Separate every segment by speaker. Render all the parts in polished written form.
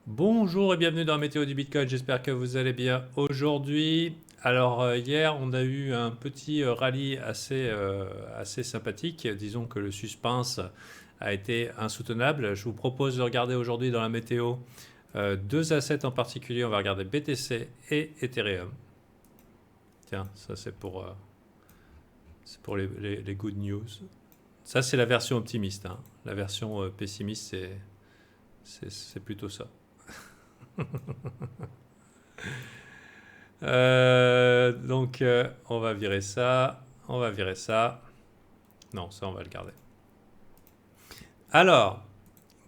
Speaker 1: Bonjour et bienvenue dans la météo du Bitcoin, j'espère que vous allez bien aujourd'hui. Alors hier on a eu un petit rallye assez sympathique, disons que le suspense a été insoutenable. Je vous propose de regarder aujourd'hui dans la météo deux assets en particulier, on va regarder BTC et Ethereum. Tiens, ça c'est pour les good news. Ça c'est la version optimiste, hein. La version pessimiste c'est plutôt ça. On va virer ça. On va virer ça. Non, ça, on va le garder. Alors,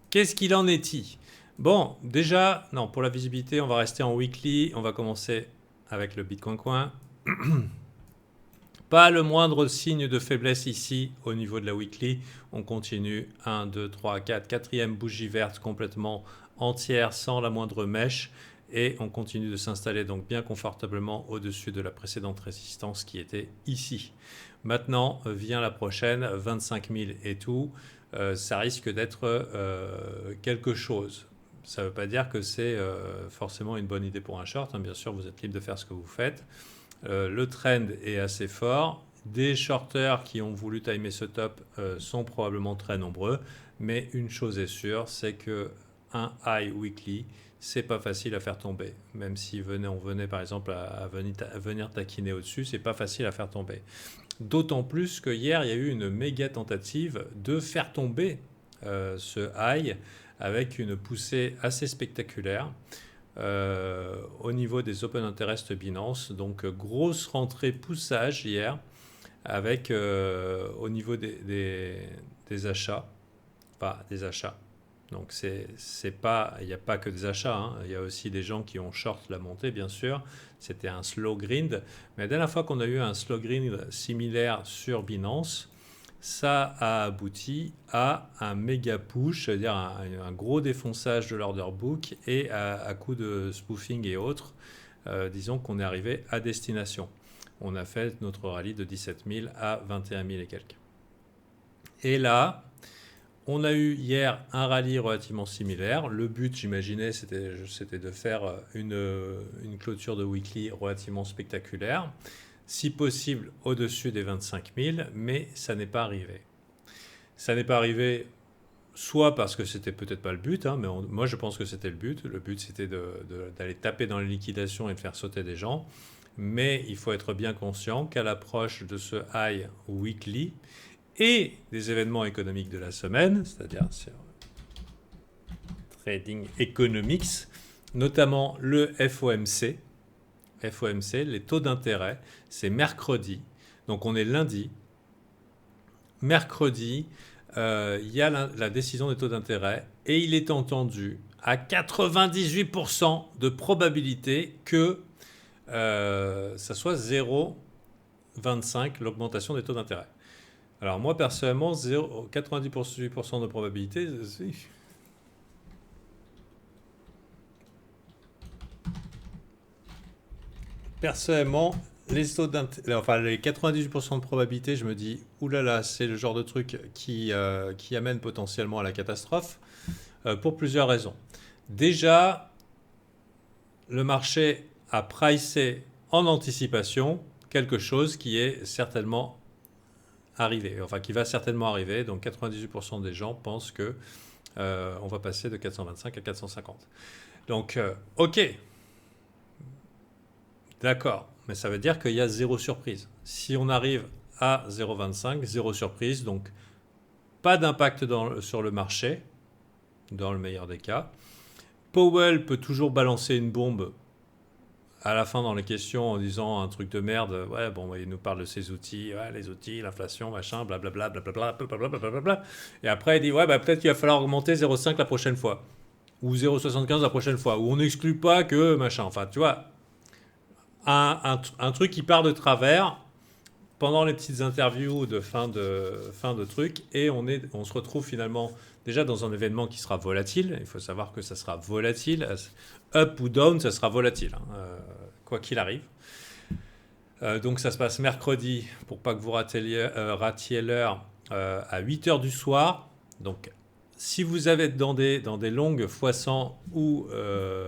Speaker 1: qu'est-ce qu'il en est-il? Bon, déjà, non, pour la visibilité, on va rester en weekly. On va commencer avec le Bitcoin Coin. Pas le moindre signe de faiblesse ici au niveau de la weekly. On continue. 1, 2, 3, 4. Quatrième bougie verte complètement entière sans la moindre mèche. Et on continue de s'installer donc bien confortablement au-dessus de la précédente résistance qui était ici. Maintenant vient la prochaine, 25 000 et tout. Ça risque d'être quelque chose. Ça ne veut pas dire que c'est forcément une bonne idée pour un short, hein. Bien sûr, vous êtes libre de faire ce que vous faites. Le trend est assez fort. Des shorters qui ont voulu timer ce top sont probablement très nombreux. Mais une chose est sûre, c'est que un high weekly, c'est pas facile à faire tomber. Même si on venait par exemple à venir taquiner au-dessus, c'est pas facile à faire tomber. D'autant plus que hier, il y a eu une méga tentative de faire tomber ce high avec une poussée assez spectaculaire au niveau des Open Interest Binance. Donc, grosse rentrée poussage hier avec au niveau des achats. Pas des achats. Donc, c'est pas, il n'y a pas que des achats, hein. Il y a aussi des gens qui ont short la montée, bien sûr. C'était un slow grind. Mais la dernière fois qu'on a eu un slow grind similaire sur Binance, ça a abouti à un méga push, c'est-à-dire un gros défonçage de l'order book et à coup de spoofing et autres, disons qu'on est arrivé à destination. On a fait notre rallye de 17 000 à 21 000 et quelques. Et là, on a eu hier un rallye relativement similaire. Le but, j'imaginais, c'était de faire une clôture de weekly relativement spectaculaire, si possible au-dessus des 25 000, mais ça n'est pas arrivé. Ça n'est pas arrivé soit parce que c'était peut-être pas le but, hein, mais moi je pense que c'était le but. Le but c'était d'aller taper dans les liquidations et de faire sauter des gens. Mais il faut être bien conscient qu'à l'approche de ce high weekly et des événements économiques de la semaine, c'est-à-dire sur Trading Economics, notamment le FOMC, les taux d'intérêt, c'est mercredi. Donc on est lundi. Mercredi, il y a la décision des taux d'intérêt et il est entendu à 98% de probabilité que ça soit 0,25 l'augmentation des taux d'intérêt. Alors moi personnellement, 98% de probabilité, personnellement, les 98% de probabilité, je me dis, oulala, c'est le genre de truc qui amène potentiellement à la catastrophe, pour plusieurs raisons. Déjà, le marché a pricé en anticipation quelque chose qui est certainement arrivé, enfin qui va certainement arriver. Donc 98% des gens pensent que on va passer de 425 à 450. Donc, ok, d'accord, mais ça veut dire qu'il y a zéro surprise. Si on arrive à 0,25, zéro surprise, donc pas d'impact sur le marché, dans le meilleur des cas. Powell peut toujours balancer une bombe à la fin dans les questions en disant un truc de merde. Ouais, bon, il nous parle de ses outils, ouais, les outils, l'inflation, machin, blablabla, blablabla, blablabla, blablabla. Et après, il dit, ouais, bah, peut-être qu'il va falloir augmenter 0,5 la prochaine fois. Ou 0,75 la prochaine fois. Ou on n'exclut pas que machin. Enfin, tu vois, un truc qui part de travers pendant les petites interviews de fin de truc et on se retrouve finalement déjà dans un événement qui sera volatile. Il faut savoir que ça sera volatile. Up ou down, ça sera volatile, hein, quoi qu'il arrive. Donc ça se passe mercredi, pour pas que vous ratiez l'heure, à 8h du soir. Donc si vous avez dans des longues x100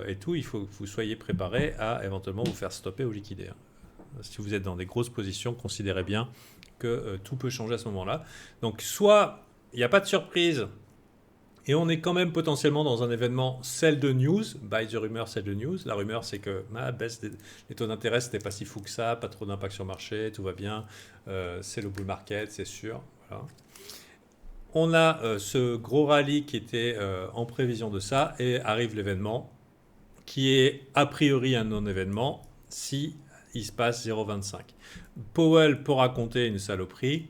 Speaker 1: et tout, il faut que vous soyez préparé à éventuellement vous faire stopper ou liquider. Si vous êtes dans des grosses positions, considérez bien que tout peut changer à ce moment-là. Donc soit il n'y a pas de surprise et on est quand même potentiellement dans un événement sell the news, buy the rumor, sell the news. La rumeur, c'est que baisse les taux d'intérêt, c'était pas si fou que ça, pas trop d'impact sur le marché, tout va bien, c'est le bull market, c'est sûr. Voilà. On a ce gros rallye qui était en prévision de ça et arrive l'événement qui est a priori un non-événement si il se passe 0,25. Powell peut raconter une saloperie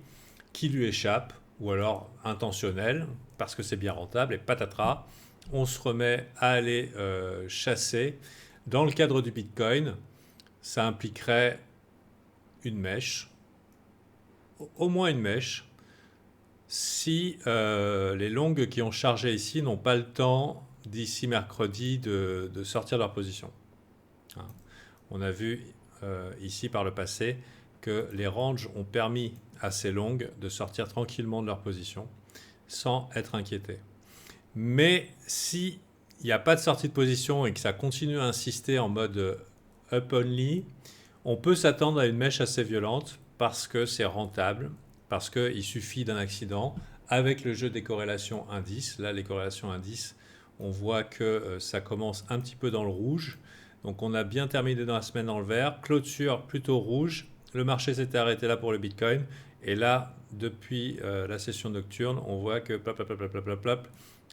Speaker 1: qui lui échappe ou alors intentionnelle parce que c'est bien rentable et patatras, on se remet à aller chasser. Dans le cadre du Bitcoin, ça impliquerait une mèche, au moins une mèche, si les longues qui ont chargé ici n'ont pas le temps d'ici mercredi de sortir de leur position. Hein. On a vu ici par le passé que les ranges ont permis à ces longues de sortir tranquillement de leur position sans être inquiétés. Mais s'il n'y a pas de sortie de position et que ça continue à insister en mode up only, on peut s'attendre à une mèche assez violente parce que c'est rentable, parce qu'il suffit d'un accident avec le jeu des corrélations indices. Là, les corrélations indices, on voit que ça commence un petit peu dans le rouge. Donc on a bien terminé dans la semaine dans le vert. Clôture plutôt rouge. Le marché s'était arrêté là pour le Bitcoin. Et là, depuis la session nocturne, on voit que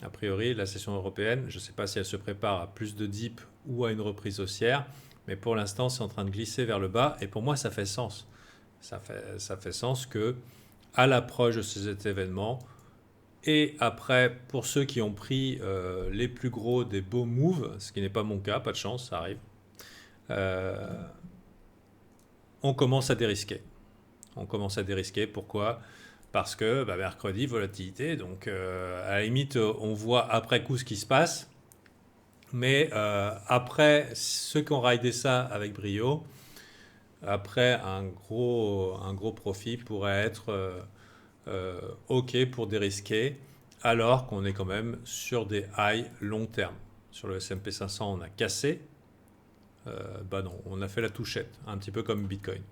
Speaker 1: a priori, la session européenne, je ne sais pas si elle se prépare à plus de dip ou à une reprise haussière, mais pour l'instant, c'est en train de glisser vers le bas. Et pour moi, ça fait sens. Ça fait sens que, à l'approche de cet événement, et après, pour ceux qui ont pris les plus gros des beaux moves, ce qui n'est pas mon cas, pas de chance, ça arrive, on commence à dérisquer. Pourquoi ? Parce que mercredi, volatilité, donc à la limite, on voit après coup ce qui se passe. Mais après, ceux qui ont raidé ça avec brio, après un gros profit pourrait être OK pour dérisquer, alors qu'on est quand même sur des highs long terme. Sur le S&P 500, on a cassé. Non, on a fait la touchette, un petit peu comme Bitcoin.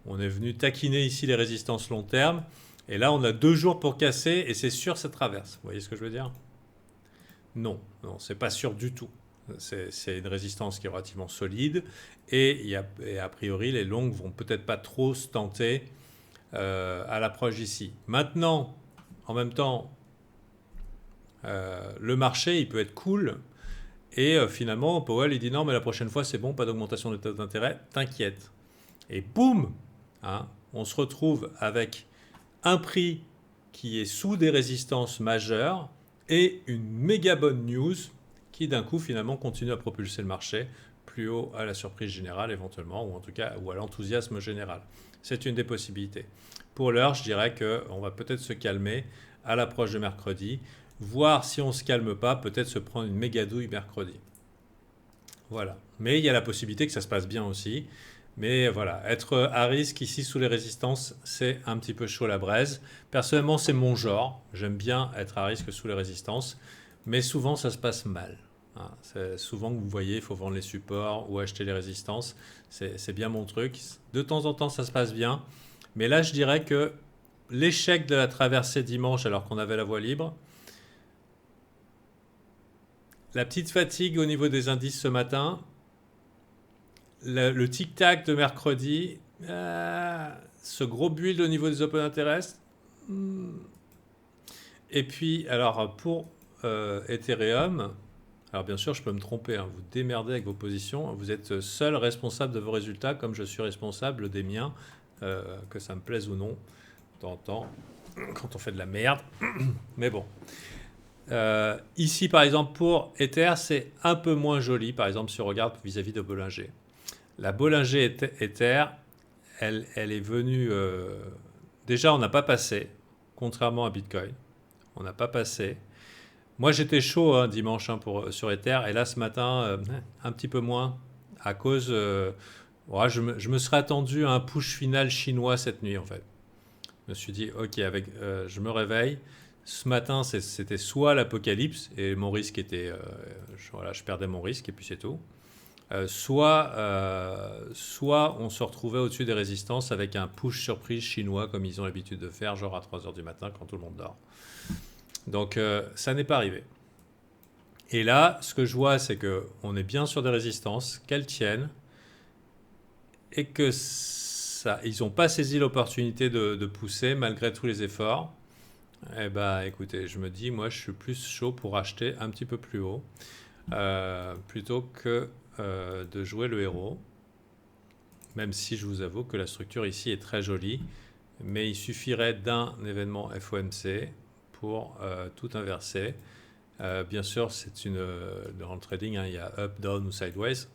Speaker 1: On est venu taquiner ici les résistances long terme. Et là, on a 2 jours pour casser et c'est sûr, ça traverse. Vous voyez ce que je veux dire ? Non, c'est pas sûr du tout. C'est une résistance qui est relativement solide et a priori, les longues vont peut-être pas trop se tenter à l'approche d'ici. Maintenant, en même temps, le marché, il peut être cool et finalement, Powell, il dit non, mais la prochaine fois, c'est bon, pas d'augmentation des taux d'intérêt, t'inquiète. Et boum, on se retrouve avec un prix qui est sous des résistances majeures et une méga bonne news qui d'un coup finalement continue à propulser le marché plus haut à la surprise générale éventuellement ou en tout cas ou à l'enthousiasme général. C'est une des possibilités. Pour l'heure, je dirais qu'on va peut-être se calmer à l'approche de mercredi, voir si on ne se calme pas, peut-être se prendre une méga douille mercredi. Voilà. Mais il y a la possibilité que ça se passe bien aussi. Mais voilà, être à risque ici sous les résistances, c'est un petit peu chaud la braise. Personnellement, c'est mon genre. J'aime bien être à risque sous les résistances. Mais souvent, ça se passe mal. C'est souvent que vous voyez, il faut vendre les supports ou acheter les résistances. C'est bien mon truc. De temps en temps, ça se passe bien. Mais là, je dirais que l'échec de la traversée dimanche alors qu'on avait la voie libre, la petite fatigue au niveau des indices ce matin, le tic-tac de mercredi, ce gros build au niveau des open interest. Et puis, alors pour Ethereum, alors bien sûr, je peux me tromper, vous démerdez avec vos positions, vous êtes seul responsable de vos résultats, comme je suis responsable des miens, que ça me plaise ou non, de temps en temps, quand on fait de la merde. Mais bon. Ici, par exemple, pour Ether, c'est un peu moins joli, par exemple, si on regarde vis-à-vis de Bollinger. La Bollinger Ether, elle est venue... déjà, on n'a pas passé, contrairement à Bitcoin. On n'a pas passé. Moi, j'étais chaud dimanche sur Ether. Et là, ce matin, un petit peu moins. À cause... je me serais attendu à un push final chinois cette nuit, en fait. Je me suis dit, OK, je me réveille. Ce matin, c'était soit l'apocalypse et mon risque était, voilà, je perdais mon risque et puis c'est tout. Soit on se retrouvait au-dessus des résistances avec un push surprise chinois comme ils ont l'habitude de faire, genre à 3 heures du matin quand tout le monde dort. Donc ça n'est pas arrivé. Et là, ce que je vois, c'est qu'on est bien sur des résistances, qu'elles tiennent, et que ça, ils n'ont pas saisi l'opportunité de pousser malgré tous les efforts. Eh ben, écoutez, je me dis, moi, je suis plus chaud pour acheter un petit peu plus haut, plutôt que de jouer le héros. Même si je vous avoue que la structure ici est très jolie, mais il suffirait d'un événement FOMC pour tout inverser. Bien sûr, dans le trading, hein, il y a up, down ou sideways,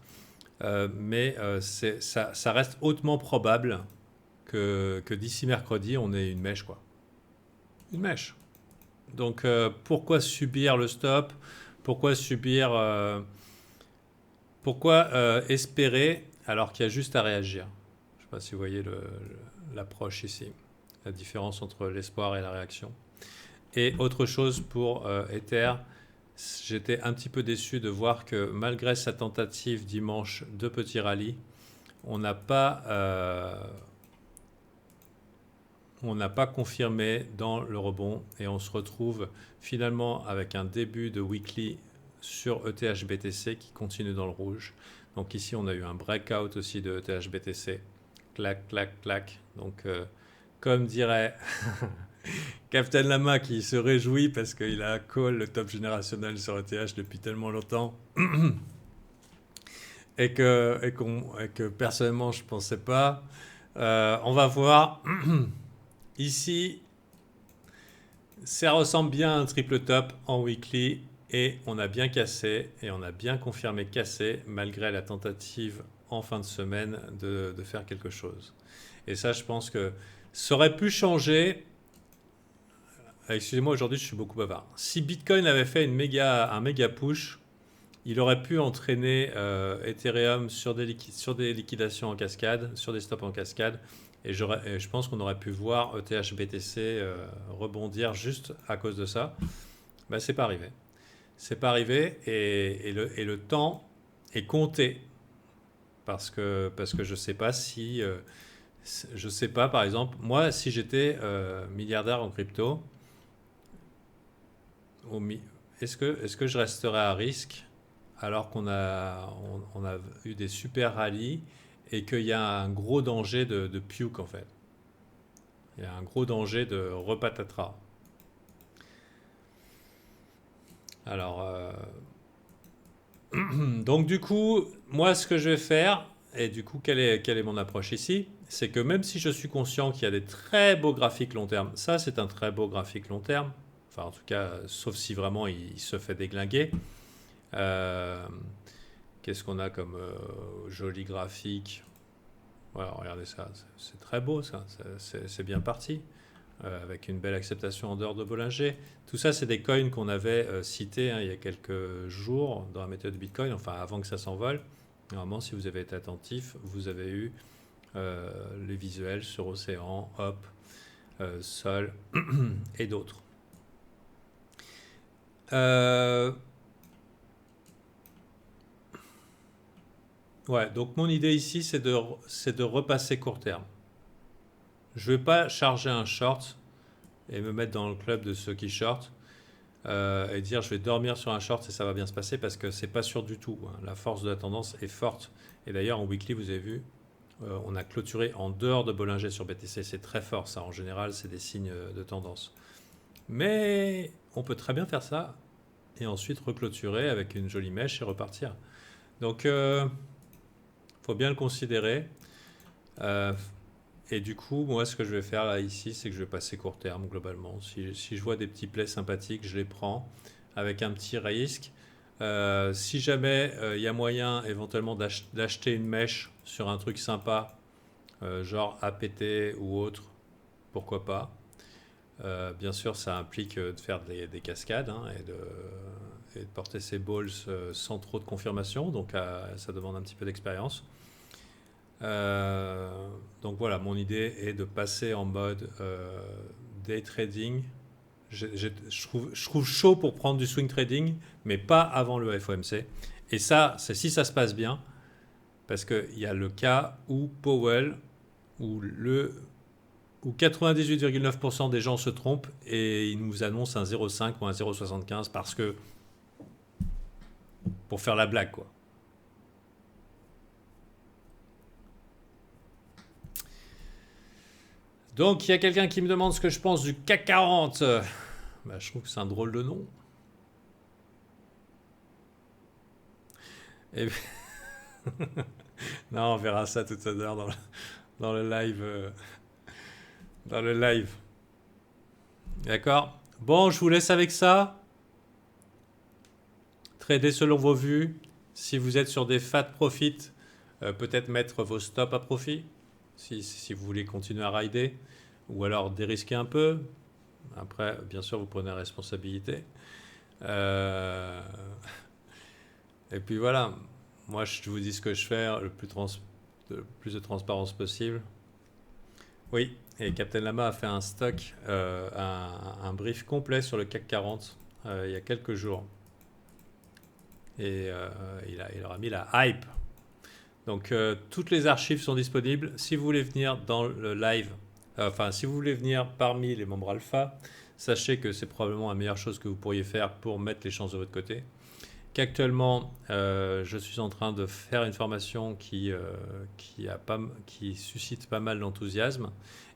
Speaker 1: mais ça reste hautement probable que d'ici mercredi, on ait une mèche, quoi. Une mèche. Donc, pourquoi subir le stop? Pourquoi espérer alors qu'il y a juste à réagir? Je ne sais pas si vous voyez l'approche ici, la différence entre l'espoir et la réaction. Et autre chose pour Ether, j'étais un petit peu déçu de voir que malgré sa tentative dimanche de petit rallye, on n'a pas confirmé dans le rebond et on se retrouve finalement avec un début de weekly sur ETH-BTC qui continue dans le rouge. Donc ici, on a eu un breakout aussi de ETH-BTC. Clac, clac, clac. Donc, comme dirait Captain Lama qui se réjouit parce qu'il a call le top générationnel sur ETH depuis tellement longtemps et que personnellement, je ne pensais pas. On va voir. Ici, ça ressemble bien à un triple top en weekly et on a bien cassé et on a bien confirmé cassé malgré la tentative en fin de semaine de faire quelque chose. Et ça, je pense que ça aurait pu changer. Excusez-moi, aujourd'hui, je suis beaucoup bavard. Si Bitcoin avait fait un méga push, il aurait pu entraîner Ethereum sur des liquidations en cascade, sur des stops en cascade. Et je pense qu'on aurait pu voir ETH-BTC rebondir juste à cause de ça. Ben, c'est pas arrivé. C'est pas arrivé et le temps est compté. Parce que je sais pas si... je sais pas, par exemple, moi, si j'étais milliardaire en crypto, est-ce que je resterais à risque alors on a eu des super rallyes et qu'il y a un gros danger de puke en fait. Il y a un gros danger de repatatras. Alors, donc du coup, moi ce que je vais faire, et du coup quelle est mon approche ici, c'est que même si je suis conscient qu'il y a des très beaux graphiques long terme, ça c'est un très beau graphique long terme, enfin en tout cas, sauf si vraiment il se fait déglinguer. Qu'est-ce qu'on a comme joli graphique? Voilà, regardez ça, c'est très beau ça, c'est bien parti, avec une belle acceptation en dehors de Bollinger. Tout ça, c'est des coins qu'on avait cités il y a quelques jours dans la méthode Bitcoin, enfin avant que ça s'envole. Normalement, si vous avez été attentif, vous avez eu les visuels sur Océan, Hop, Sol et d'autres. Ouais, donc mon idée ici, c'est de repasser court terme. Je ne vais pas charger un short et me mettre dans le club de ceux qui shortent et dire je vais dormir sur un short et ça va bien se passer parce que c'est pas sûr du tout, hein. La force de la tendance est forte. Et d'ailleurs, en weekly, vous avez vu, on a clôturé en dehors de Bollinger sur BTC. C'est très fort, ça. En général, c'est des signes de tendance. Mais on peut très bien faire ça et ensuite reclôturer avec une jolie mèche et repartir. Donc, faut bien le considérer. Et du coup, moi, ce que je vais faire là, ici, c'est que je vais passer court terme globalement. Si je vois des petits plays sympathiques, je les prends avec un petit risque. Si jamais il y a moyen éventuellement d'acheter une mèche sur un truc sympa, genre APT ou autre, pourquoi pas. Bien sûr, ça implique de faire des cascades hein, et de porter ses balls sans trop de confirmation, donc ça demande un petit peu d'expérience. Donc voilà, mon idée est de passer en mode day trading je trouve chaud pour prendre du swing trading, mais pas avant le FOMC. Et ça, c'est si ça se passe bien, parce qu'il y a le cas où Powell, où 98,9% des gens se trompent et ils nous annoncent un 0,5 ou un 0,75 parce que pour faire la blague, quoi. Donc, il y a quelqu'un qui me demande ce que je pense du CAC 40. Bah, je trouve que c'est un drôle de nom. Et... non, on verra ça tout à l'heure dans le live. Dans le live. D'accord. Bon, je vous laisse avec ça. Tradez selon vos vues. Si vous êtes sur des fat profits, peut-être mettre vos stops à profit. Si vous voulez continuer à rider. Ou alors dérisquer un peu. Après, bien sûr, vous prenez la responsabilité. Et puis voilà. Moi, je vous dis ce que je fais, le plus de transparence possible. Oui, et Captain Lama a fait un stock, un brief complet sur le CAC 40 il y a quelques jours. Et il leur a mis la hype. Donc, toutes les archives sont disponibles. Si vous voulez venir dans le live, si vous voulez venir parmi les membres alpha, sachez que c'est probablement la meilleure chose que vous pourriez faire pour mettre les chances de votre côté. Qu'actuellement, je suis en train de faire une formation qui suscite pas mal d'enthousiasme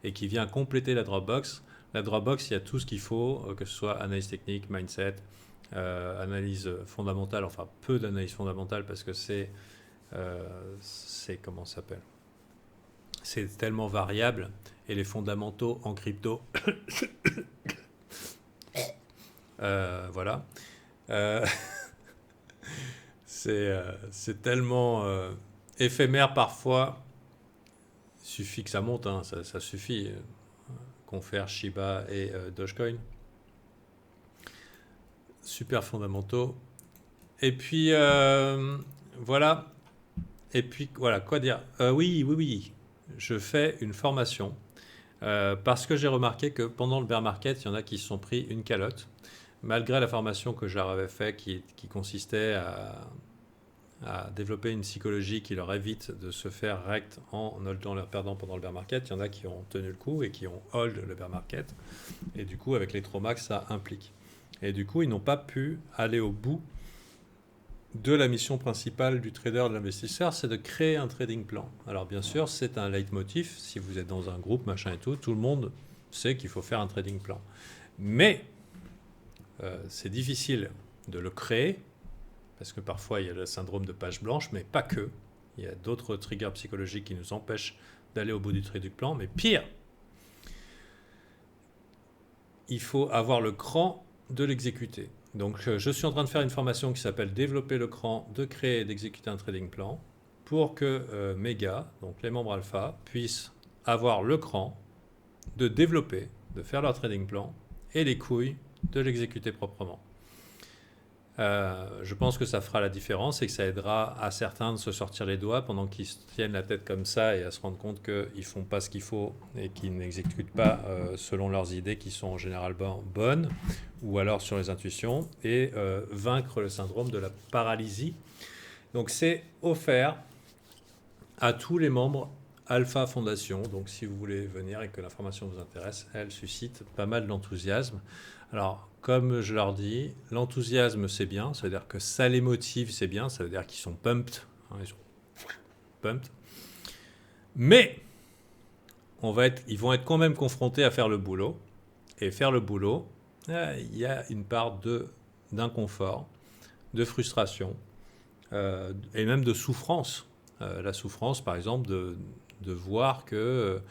Speaker 1: et qui vient compléter la Dropbox. La Dropbox, il y a tout ce qu'il faut, que ce soit analyse technique, mindset, analyse fondamentale, enfin peu d'analyse fondamentale parce que c'est comment ça s'appelle ? C'est tellement variable et les fondamentaux en crypto, voilà. C'est tellement éphémère parfois. Il suffit que ça monte, hein, ça suffit. Confère Shiba et Dogecoin. Super fondamentaux. Et puis, voilà. Et puis, voilà, quoi dire ? Oui. Je fais une formation. Parce que j'ai remarqué que pendant le bear market, il y en a qui se sont pris une calotte. Malgré la formation que je leur avais faite qui consistait à développer une psychologie qui leur évite de se faire rect en holdant leur perdant pendant le bear market. Il y en a qui ont tenu le coup et qui ont hold le bear market. Et du coup, avec les Tromax, ça implique. Et du coup, ils n'ont pas pu aller au bout de la mission principale du trader, de l'investisseur, c'est de créer un trading plan. Alors bien sûr, c'est un leitmotiv. Si vous êtes dans un groupe, machin et tout le monde sait qu'il faut faire un trading plan. Mais c'est difficile de le créer, parce que parfois il y a le syndrome de page blanche, mais pas que. Il y a d'autres triggers psychologiques qui nous empêchent d'aller au bout du trading plan. Mais pire, il faut avoir le cran de l'exécuter. Donc je suis en train de faire une formation qui s'appelle développer le cran de créer et d'exécuter un trading plan pour que mes gars, donc les membres alpha, puissent avoir le cran de développer, de faire leur trading plan et les couilles de l'exécuter proprement. Je pense que ça fera la différence et que ça aidera à certains de se sortir les doigts pendant qu'ils se tiennent la tête comme ça et à se rendre compte qu'ils ne font pas ce qu'il faut et qu'ils n'exécutent pas selon leurs idées qui sont en général bonnes ou alors sur les intuitions et vaincre le syndrome de la paralysie. Donc c'est offert à tous les membres Alpha Fondation. Donc si vous voulez venir et que l'information vous intéresse, elle suscite pas mal d'enthousiasme. Alors, comme je leur dis, l'enthousiasme, c'est bien. Ça veut dire que ça les motive, c'est bien. Ça veut dire qu'ils sont pumped. Hein, ils sont pumped. Mais, ils vont être quand même confrontés à faire le boulot. Et faire le boulot, il y a une part d'inconfort, de frustration et même de souffrance. La souffrance, par exemple, de voir que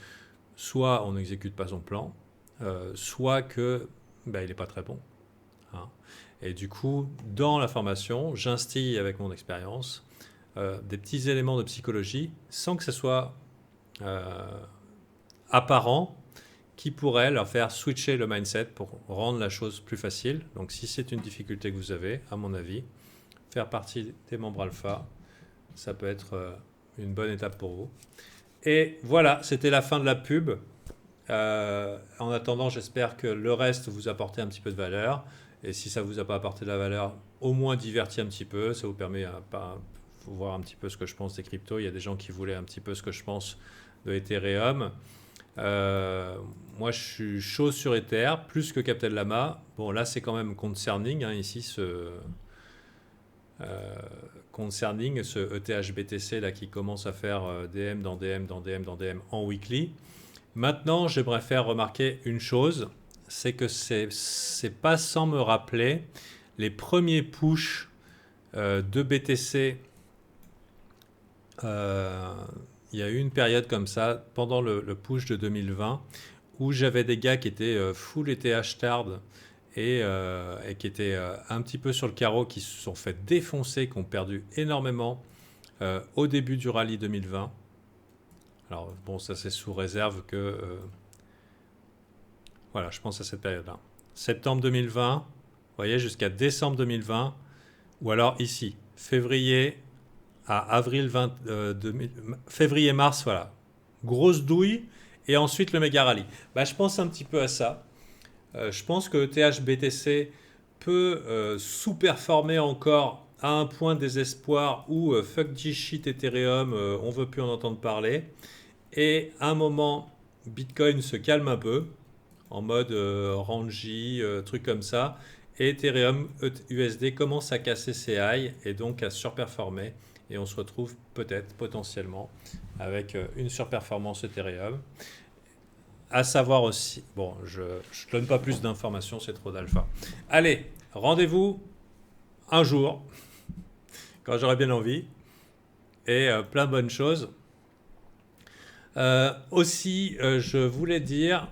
Speaker 1: soit on n'exécute pas son plan, soit que il n'est pas très bon. Hein. Et du coup, dans la formation, j'instille avec mon expérience des petits éléments de psychologie sans que ce soit apparent qui pourraient leur faire switcher le mindset pour rendre la chose plus facile. Donc si c'est une difficulté que vous avez, à mon avis, faire partie des membres alpha, ça peut être une bonne étape pour vous. Et voilà, c'était la fin de la pub. En attendant, j'espère que le reste vous apporte un petit peu de valeur. Et si ça vous a pas apporté de la valeur, au moins diverti un petit peu. Ça vous permet de voir un petit peu ce que je pense des cryptos. Il y a des gens qui voulaient un petit peu ce que je pense de Ethereum. Moi, je suis chaud sur Ether, plus que Captain Lama. Bon, là, c'est quand même concerning, hein, ici, concerning, ce ETH-BTC là, qui commence à faire DM dans DM, dans DM, dans DM en weekly. Maintenant, j'aimerais faire remarquer une chose, c'est que c'est pas sans me rappeler les premiers pushs de BTC. Il y a eu une période comme ça, pendant le push de 2020, où j'avais des gars qui étaient full ETH tard et qui étaient un petit peu sur le carreau, qui se sont fait défoncer, qui ont perdu énormément au début du rallye 2020. Alors bon, ça c'est sous réserve que... voilà, je pense à cette période-là. Septembre 2020, vous voyez, jusqu'à décembre 2020, ou alors ici, février à avril 2000, février-mars, voilà. Grosse douille, et ensuite le méga rallye. Bah, je pense un petit peu à ça. Je pense que ETH-BTC peut sous-performer encore à un point de désespoir où fuck G-shit Ethereum, on veut plus en entendre parler. Et à un moment, Bitcoin se calme un peu, en mode Ranji, truc comme ça. Et Ethereum USD commence à casser ses highs et donc à surperformer. Et on se retrouve peut-être, potentiellement, avec une surperformance Ethereum. À savoir aussi, bon, je ne donne pas plus d'informations, c'est trop d'alpha. Allez, rendez-vous un jour, quand j'aurai bien envie, et plein de bonnes choses. Aussi, je voulais dire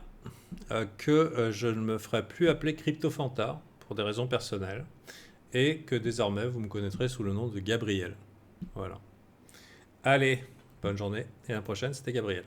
Speaker 1: que je ne me ferai plus appeler CryptoFanta pour des raisons personnelles, et que désormais, vous me connaîtrez sous le nom de Gabriel. Voilà. Allez, bonne journée, et à la prochaine, c'était Gabriel.